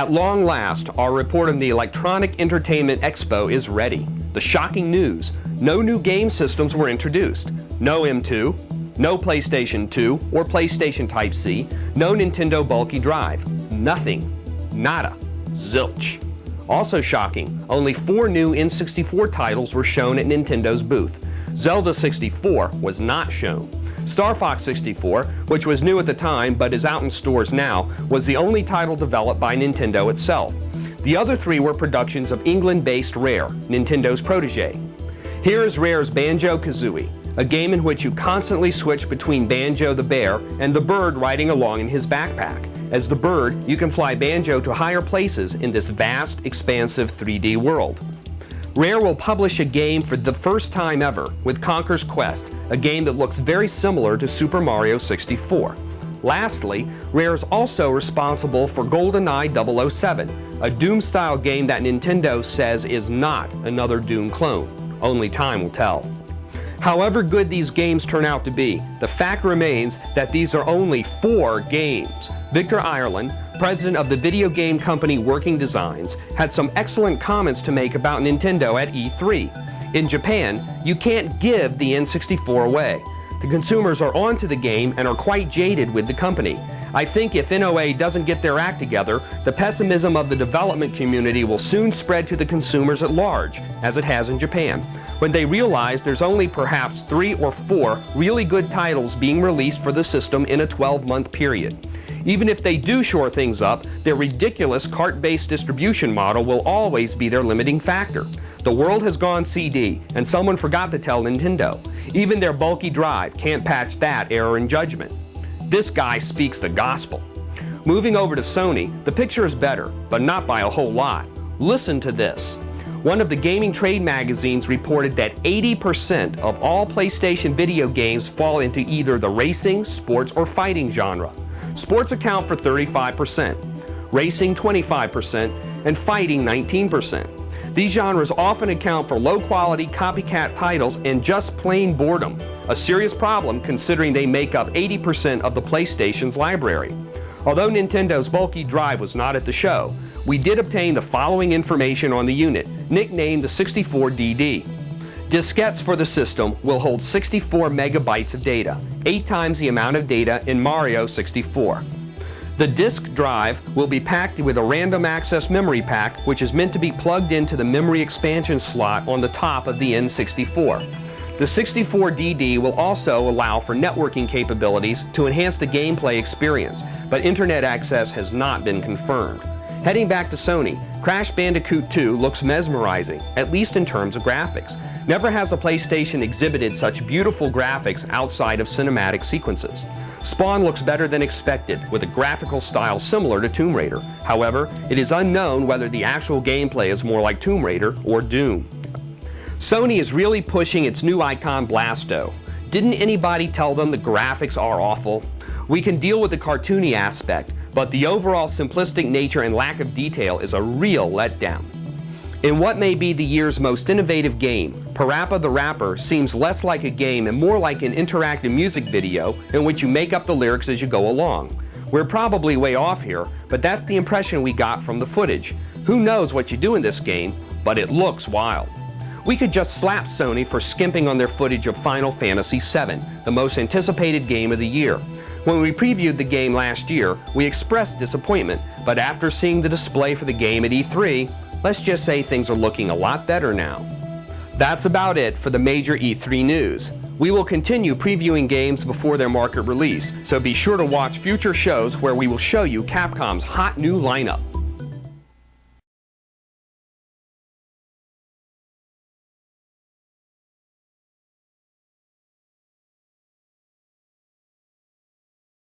At long last, our report of the Electronic Entertainment Expo is ready. The shocking news: no new game systems were introduced. No M2, no PlayStation 2 or PlayStation Type-C, no Nintendo bulky drive. Nothing. Nada. Zilch. Also shocking, only 4 new N64 titles were shown at Nintendo's booth. Zelda 64 was not shown. Star Fox 64, which was new at the time but is out in stores now, was the only title developed by Nintendo itself. The other 3 were productions of England-based Rare, Nintendo's protege. Here is Rare's Banjo-Kazooie, a game in which you constantly switch between Banjo the bear and the bird riding along in his backpack. As the bird, you can fly Banjo to higher places in this vast, expansive 3D world. Rare will publish a game for the first time ever with Conker's Quest, a game that looks very similar to Super Mario 64. Lastly, Rare is also responsible for GoldenEye 007, a Doom-style game that Nintendo says is not another Doom clone. Only time will tell. However good these games turn out to be, the fact remains that these are only 4 games. Victor Ireland, president of the video game company Working Designs, had some excellent comments to make about Nintendo at E3. In Japan, you can't give the N64 away. The consumers are onto the game and are quite jaded with the company. I think if NOA doesn't get their act together, the pessimism of the development community will soon spread to the consumers at large, as it has in Japan, when they realize there's only perhaps 3 or 4 really good titles being released for the system in a 12-month period. Even if they do shore things up, their ridiculous cart-based distribution model will always be their limiting factor. The world has gone CD, and someone forgot to tell Nintendo. Even their bulky drive can't patch that error in judgment. This guy speaks the gospel. Moving over to Sony, the picture is better, but not by a whole lot. Listen to this. One of the gaming trade magazines reported that 80% of all PlayStation video games fall into either the racing, sports, or fighting genre. Sports account for 35%, racing 25%, and fighting 19%. These genres often account for low-quality copycat titles and just plain boredom, a serious problem considering they make up 80% of the PlayStation's library. Although Nintendo's bulky drive was not at the show, we did obtain the following information on the unit, nicknamed the 64DD. Diskettes for the system will hold 64 megabytes of data, 8 times the amount of data in Mario 64. The disk drive will be packed with a random access memory pack, which is meant to be plugged into the memory expansion slot on the top of the N64. The 64DD will also allow for networking capabilities to enhance the gameplay experience, but internet access has not been confirmed. Heading back to Sony, Crash Bandicoot 2 looks mesmerizing, at least in terms of graphics. Never has a PlayStation exhibited such beautiful graphics outside of cinematic sequences. Spawn looks better than expected, with a graphical style similar to Tomb Raider. However, it is unknown whether the actual gameplay is more like Tomb Raider or Doom. Sony is really pushing its new icon Blasto. Didn't anybody tell them the graphics are awful? We can deal with the cartoony aspect, but the overall simplistic nature and lack of detail is a real letdown. In what may be the year's most innovative game, Parappa the Rapper seems less like a game and more like an interactive music video in which you make up the lyrics as you go along. We're probably way off here, but that's the impression we got from the footage. Who knows what you do in this game, but it looks wild. We could just slap Sony for skimping on their footage of Final Fantasy VII, the most anticipated game of the year. When we previewed the game last year, we expressed disappointment, but after seeing the display for the game at E3, let's just say things are looking a lot better now. That's about it for the major E3 news. We will continue previewing games before their market release, so be sure to watch future shows where we will show you Capcom's hot new lineup.